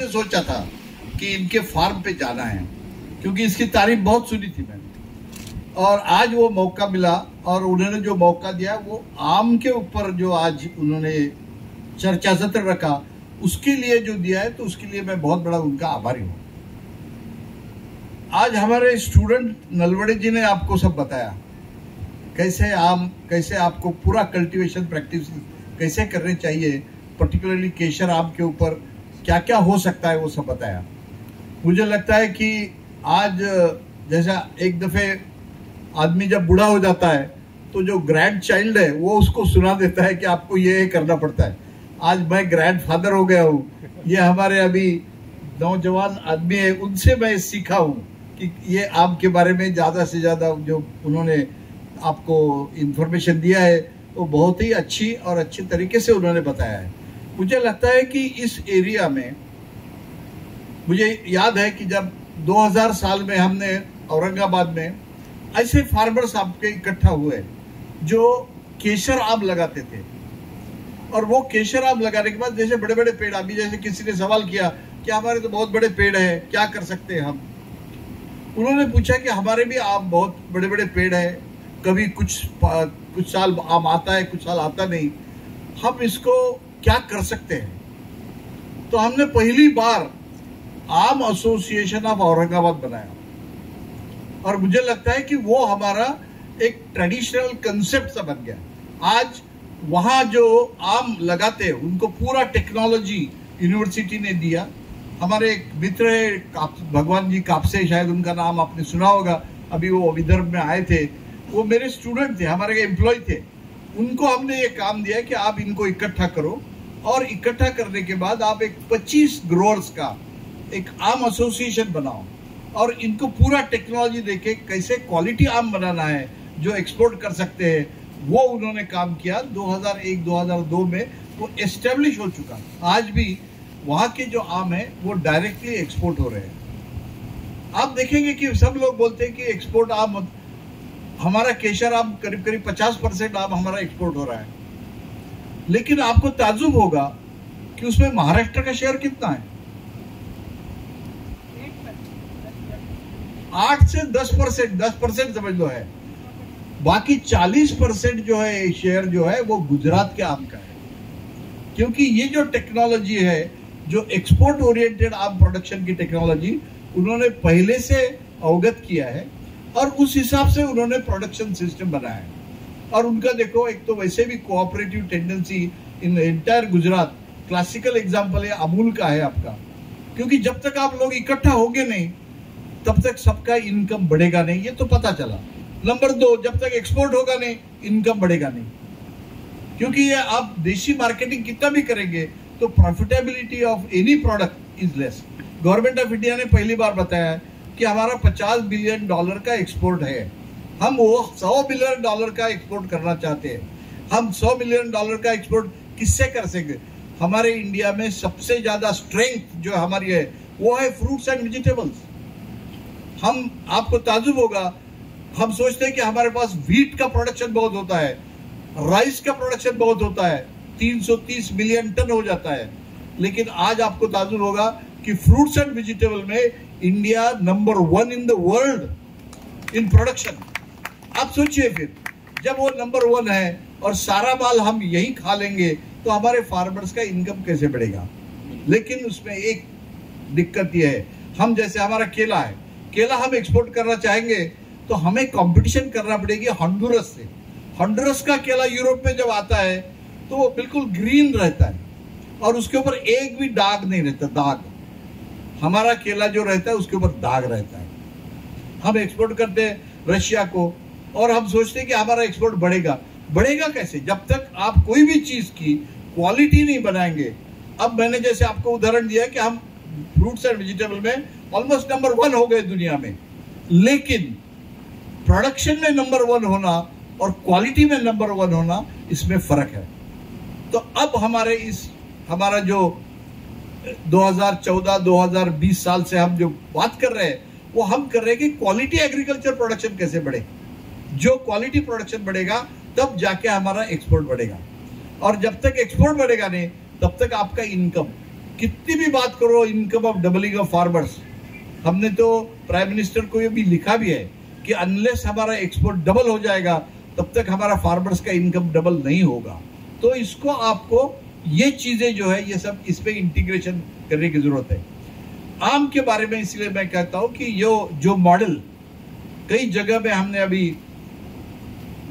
सोचा था कि इनके फार्म पे जाना है, क्योंकि इसकी तारीफ बहुत सुनी थी मैंने, और आज वो मौका मिला। और उन्होंने जो मौका दिया वो आम के ऊपर जो आज उन्होंने चर्चा सत्र रखा, उसके लिए जो दिया है, तो उसके लिए मैं बहुत बड़ा उनका आभारी हूँ। आज हमारे स्टूडेंट नलवड़े जी ने आपको सब बताया कैसे आपको पूरा कल्टीवेशन प्रैक्टिस कैसे करनी चाहिए, पर्टिकुलरली केसर आम के ऊपर क्या क्या हो सकता है, वो सब बताया। मुझे लगता है कि आज जैसा एक दफे आदमी जब बूढ़ा हो जाता है तो जो ग्रैंड चाइल्ड है वो उसको सुना देता है कि आपको ये करना पड़ता है। आज मैं ग्रैंड फादर हो गया हूँ, ये हमारे अभी नौजवान आदमी है, उनसे मैं सीखा हूँ कि ये आम के बारे में ज़्यादा से ज़्यादा जो उन्होंने आपको इन्फॉर्मेशन दिया है वो बहुत ही अच्छी और अच्छे तरीके से उन्होंने बताया है। मुझे लगता है कि इस एरिया में, मुझे याद है कि जब 2000 साल में हमने औरंगाबाद में ऐसे फार्मर्स आपके इकट्ठा हुए जो केसर आम लगाते थे, और वो केसर आम लगाने के बाद जैसे बड़े बड़े पेड़, अभी जैसे किसी ने सवाल किया कि हमारे तो बहुत बड़े पेड़ है, क्या कर सकते हैं हम। उन्होंने पूछा कि हमारे भी आम बहुत बड़े बड़े पेड़ है, कभी कुछ साल आम आता है, कुछ साल आता नहीं, हम इसको क्या कर सकते हैं। तो हमने पहली बार आम एसोसिएशन ऑफ औरंगाबाद बनाया, और मुझे लगता है कि वो हमारा एक ट्रेडिशनल कंसेप्ट सा बन गया। आज वहां जो आम लगाते हैं उनको पूरा टेक्नोलॉजी यूनिवर्सिटी ने दिया। हमारे एक मित्र है भगवान जी कापसे, शायद उनका नाम आपने सुना होगा, अभी वो विदर्भ में आए थे, वो मेरे स्टूडेंट थे, हमारे एम्प्लॉय थे। उनको हमने ये काम दिया कि आप इनको इकट्ठा करो, और इकट्ठा करने के बाद आप एक 25 ग्रोअर्स का एक आम एसोसिएशन बनाओ, और इनको पूरा टेक्नोलॉजी देके कैसे क्वालिटी आम बनाना है जो एक्सपोर्ट कर सकते हैं, वो उन्होंने काम किया। 2001-2002 में वो एस्टेब्लिश हो चुका। आज भी वहाँ के जो आम है वो डायरेक्टली एक्सपोर्ट हो रहे हैं। आप देखेंगे कि सब लोग बोलते हैं कि एक्सपोर्ट आम, हमारा केसर आम करीब करीब 50% आम हमारा एक्सपोर्ट हो रहा है, लेकिन आपको ताज्जुब होगा कि उसमें महाराष्ट्र का शेयर कितना है। 8 से 10% समझ लो है। बाकी 40% जो है शेयर जो है वो गुजरात के आम का है, क्योंकि ये जो टेक्नोलॉजी है, जो एक्सपोर्ट ओरिएंटेड आम प्रोडक्शन की टेक्नोलॉजी उन्होंने पहले से अवगत किया है, और उस हिसाब से उन्होंने प्रोडक्शन सिस्टम बनाया है। और उनका देखो, एक तो वैसे भी cooperative tendency in entire Gujarat, classical example है अमूल का है आपका, क्योंकि जब तक आप लोग इकट्ठा होंगे नहीं तब तक सबका इनकम बढ़ेगा नहीं, ये तो पता चला। नंबर 2, जब तक एक्सपोर्ट होगा नहीं इनकम बढ़ेगा नहीं, क्योंकि ये आप देशी मार्केटिंग कितना भी करेंगे तो profitability of any product is less. Government of India ने पहली बार बताया कि हमारा $50 बिलियन का एक्सपोर्ट है, हम वो $100 बिलियन का एक्सपोर्ट करना चाहते हैं। हम $100 बिलियन का एक्सपोर्ट किससे कर सकेंगे? हमारे इंडिया में सबसे ज्यादा स्ट्रेंथ जो हमारी है वो है फ्रूट्स एंड वेजिटेबल्स। हम, आपको ताज्जुब होगा, हम सोचते हैं कि हमारे पास व्हीट का प्रोडक्शन बहुत होता है, राइस का प्रोडक्शन बहुत होता है, 330 मिलियन टन हो जाता है, लेकिन आज आपको ताज्जुब होगा कि फ्रूट्स एंड वेजिटेबल में India number 1 in the world in production. आप सोचिए, फिर जब वो नंबर 1 है और सारा माल हम यही खा लेंगे तो हमारे फार्मर्स का इनकम कैसे बढ़ेगा। लेकिन उसमें एक दिक्कत यह है, हम जैसे हमारा केला है, केला हम एक्सपोर्ट करना चाहेंगे तो हमें कंपटीशन करना पड़ेगी हॉन्डुरस से। हॉन्डुरस का केला यूरोप में जब आता है तो वो बिल्कुल ग्रीन रहता है और उसके ऊपर एक भी दाग नहीं रहता, दाग। हमारा केला जो रहता है उसके ऊपर दाग रहता है। हम एक्सपोर्ट करते हैं रशिया को, और हम सोचते हैं कि हमारा एक्सपोर्ट बढ़ेगा कैसे जब तक आप कोई भी चीज की क्वालिटी नहीं बनाएंगे। अब मैंने जैसे आपको उदाहरण दिया कि हम फ्रूट्स एंड वेजिटेबल में ऑलमोस्ट नंबर 1 हो गए दुनिया में, लेकिन प्रोडक्शन में नंबर 1 होना और क्वालिटी में नंबर 1 होना, इसमें फर्क है। तो अब हमारा जो 2014-2020 साल से हम जो बात कर रहे हैं वो हम कर रहे हैं कि क्वालिटी एग्रीकल्चर प्रोडक्शन कैसे बढ़े। जो क्वालिटी प्रोडक्शन बढ़ेगा तब जाके हमारा एक्सपोर्ट बढ़ेगा, और जब तक एक्सपोर्ट बढ़ेगा नहीं तब तक आपका इनकम कितनी भी बात करो income of doubling of farmers, हमने तो प्राइम मिनिस्टर को ये भी लिखा भी है कि अनलेस हमारा एक्सपोर्ट डबल हो जाएगा तब तक हमारा फार्मर्स का इनकम डबल नहीं होगा। तो इसको आपको ये चीजें जो है ये सब इस पे इंटीग्रेशन करने की जरूरत है। आम के बारे में इसलिए मैं कहता हूं कि जो मॉडल कई जगह में हमने अभी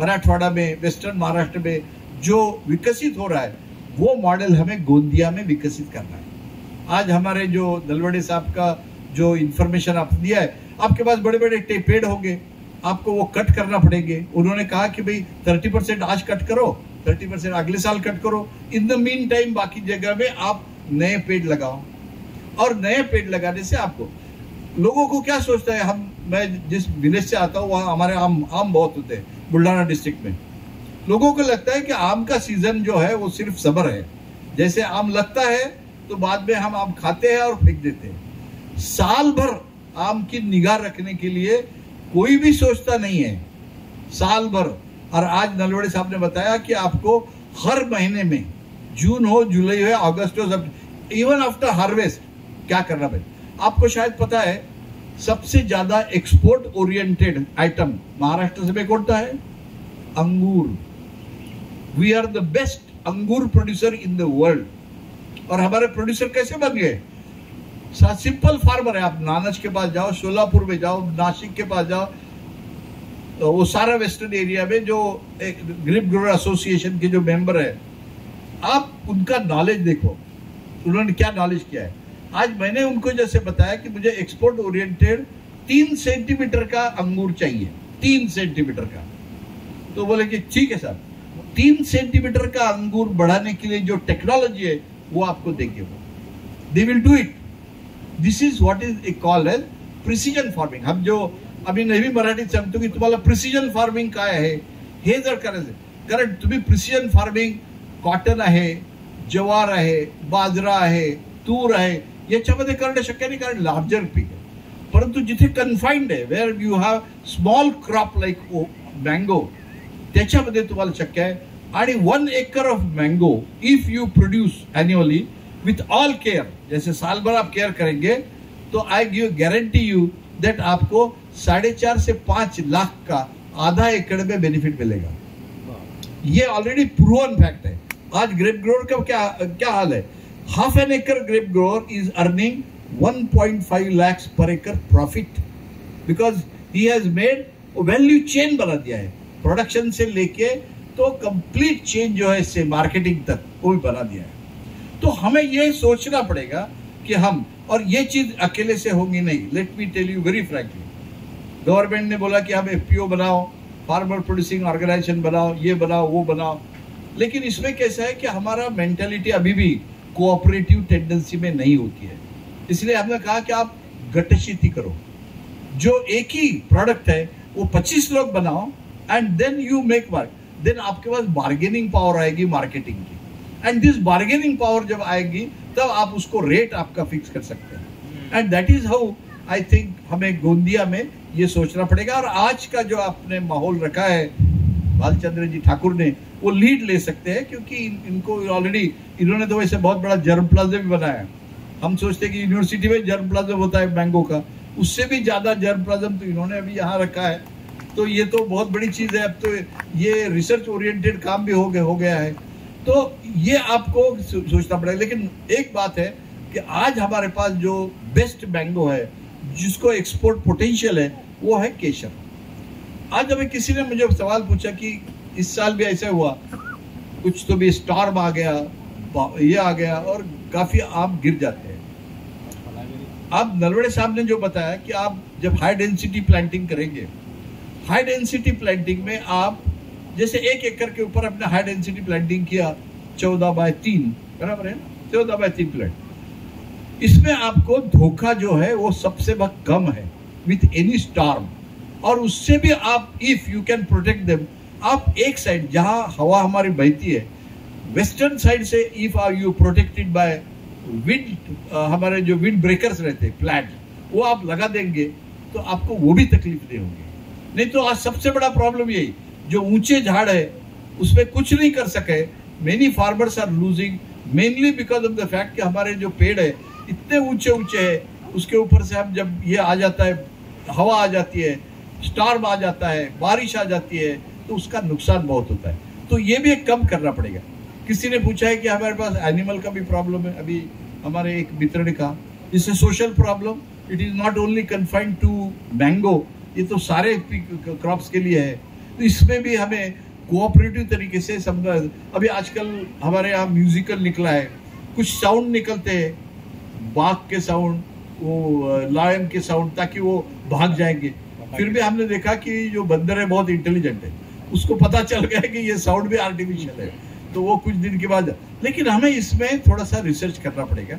मराठवाड़ा में, वेस्टर्न महाराष्ट्र में जो विकसित हो रहा है, वो मॉडल हमें गोंदिया में विकसित करना है। आज हमारे जो नलवड़े साहब का जो इंफॉर्मेशन आप दिया है, आपके पास बड़े बड़े पेड़ होंगे, आपको वो कट करना पड़ेंगे। उन्होंने कहा कि भाई 30% आज कट करो, 30% अगले साल कट करो। इन द मीन टाइम बाकी जगह में आप नए पेड़ लगाओ, और नए पेड़ लगाने से आपको, लोगों को क्या सोचता है, मैं जिस विलेज से आता हूँ वहाँ हमारे आम बहुत होते हैं बुल्ढाना डिस्ट्रिक्ट में। लोगों को लगता है कि आम का सीजन जो है वो सिर्फ समर है, जैसे आम लगता है तो बाद में हम आम खाते हैं और फेंक देते हैं। साल भर आम की निगाह रखने के लिए कोई भी सोचता नहीं है, साल भर। और आज नलवड़े साहब ने बताया कि आपको हर महीने में, जून हो, जुलाई हो, अगस्त हो, इवन आफ्टर हार्वेस्ट क्या करना भाई। आपको शायद पता है सबसे ज्यादा एक्सपोर्ट ओरिएंटेड आइटम महाराष्ट्र से कौन सा है? अंगूर। वी आर द बेस्ट अंगूर प्रोड्यूसर इन द वर्ल्ड। और हमारे प्रोड्यूसर कैसे बन गए? सिंपल फार्मर है। आप नानच के पास जाओ, सोलापुर में जाओ, नासिक के पास जाओ, तो वो सारा वेस्टर्न एरिया में जो एक ग्रेप ग्रोवर एसोसिएशन के जो मेंबर है, आप उनका नॉलेज देखो, उन्होंने क्या नॉलेज किया है। आज मैंने उनको जैसे बताया कि मुझे एक्सपोर्ट ओरिएंटेड 3 सेंटीमीटर का अंगूर चाहिए, 3 सेंटीमीटर का। तो बोले कि ठीक है सर, 3 सेंटीमीटर का अंगूर बढ़ाने के लिए जो टेक्नोलॉजी है वो आपको देंगे, वो they will do it. This is what is a call as precision farming. हम जो आम्ही नेहमी मराठीत सांगतो की तुम्हाला प्रिसिजन फार्मिंग काय आहे हे जर करायचं, कारण तुम्ही प्रिसिजन फार्मिंग कॉटन आहे, ज्वार आहे, बाजरा आहे, तूर आहे, याच्यामध्ये करणं शक्य नाही, कारण लार्जर पीक आहे। परंतु जिथे कन्फाइंड आहे, where you have small crop like mango, त्याच्यामध्ये तुम्हाला शक्य आहे। आणि 1 acre of mango if you produce annually with all care, जैसे साल भर आप केयर करेंगे, तो I give guarantee you that आपको 4.5 से 5 लाख का आधा एकड़ में बेनिफिट मिलेगा। ये ऑलरेडी प्रूवन फैक्ट है। आज ग्रेप ग्रोअर का क्या हाल है? हाफ एन एकड़ grape grower is earning 1.5 lakhs पर एकड़ profit, because he has made value chain बना दिया है। प्रोडक्शन से लेके तो कंप्लीट चेन जो है इससे मार्केटिंग तक वो भी बना दिया है। तो हमें ये सोचना पड़ेगा कि हम, और ये चीज अकेले से होगी नहीं। Let me tell you very frankly, government ने बोला कि हम एफपीओ बनाओ, फार्मर प्रोड्यूसिंग ऑर्गेनाइजेशन बनाओ, ये बनाओ, वो बनाओ, लेकिन इसमें कैसा है कि हमारा मेंटालिटी अभी भी कोऑपरेटिव टेंडेंसी में नहीं होती है। इसलिए हमने कहा कि आप गठशीती करो, जो एक ही प्रोडक्ट है वो 25 लोग बनाओ, and then you make work. Then आपके पास बार्गेनिंग पावर आएगी मार्केटिंग की, एंड दिस बार्गेनिंग पावर जब आएगी तब आप उसको रेट आपका फिक्स कर सकते हैं। And that is how I think हमें गोंदिया में ये सोचना पड़ेगा। और आज का जो आपने माहौल रखा है भालचंद्र जी ठाकुर ने, वो लीड ले सकते हैं, क्योंकि इनको ऑलरेडी, इन्होंने तो वैसे बहुत बड़ा जर्म प्लाजा भी बनाया। हम सोचते हैं कि यूनिवर्सिटी में जर्म प्लाजा होता है मैंगो का, उससे भी ज्यादा जर्म प्लाजा तो इन्होंने अभी यहाँ रखा है। तो ये तो बहुत बड़ी चीज है। अब तो ये रिसर्च ओरिएंटेड काम भी हो गया है। तो ये आपको सोचना पड़ेगा। लेकिन एक बात है कि आज हमारे पास जो बेस्ट मैंगो है, जिसको एक्सपोर्ट पोटेंशियल है, वो है केसर। आज अभी किसी ने मुझे सवाल पूछा कि इस साल भी ऐसा हुआ, कुछ तो भी स्टॉर्म आ गया, ये आ गया, और काफी आम गिर जाते हैं। अब नलवड़े साहब ने जो बताया कि आप जब हाई डेंसिटी प्लांटिंग करेंगे, हाई डेंसिटी प्लांटिंग में आप जैसे 1 एकड़ के ऊपर अपने हाई डेंसिटी प्लांटिंग किया 14/3, बराबर है ना, 14/3 प्लांट। इसमें आपको धोखा जो है वो सबसे बहुत कम है विथ एनी स्टॉर्म। और उससे भी आप, if you can protect them, आप एक साइड जहां हवा हमारी बहती है, वेस्टर्न साइड से if are you protected by wind, हमारे जो विंड ब्रेकर्स रहते हैं प्लांट, वो आप लगा देंगे तो आपको वो भी तकलीफ नहीं होगी। नहीं तो आज सबसे बड़ा प्रॉब्लम यही, जो ऊंचे झाड़ है उसमें कुछ नहीं कर सके, many farmers are losing mainly because of the fact कि हमारे जो पेड़ है इतने ऊंचे ऊंचे है, उसके ऊपर से हम जब ये आ जाता है, हवा आ जाती है, स्टॉर्म आ जाता है, बारिश आ जाती है, तो उसका नुकसान बहुत होता है। तो ये भी एक कम करना पड़ेगा। किसी ने पूछा है कि हमारे पास एनिमल का भी प्रॉब्लम है, अभी हमारे एक मित्र ने कहा इससे social problem, it is not only confined to mango, ये तो सारे क्रॉप्स के लिए है। तो इसमें भी हमें कोऑपरेटिव तरीके से समझा। अभी आजकल हमारे यहाँ म्यूजिकल निकला है, कुछ साउंड निकलते हैं, बाघ के साउंड, वो लायन के साउंड, ताकि वो भाग जाएंगे। फिर भी हमने देखा कि जो बंदर है बहुत इंटेलिजेंट है, उसको पता चल गया कि ये साउंड भी आर्टिफिशियल है, तो वो कुछ दिन के बाद। लेकिन हमें इसमें थोड़ा सा रिसर्च करना पड़ेगा।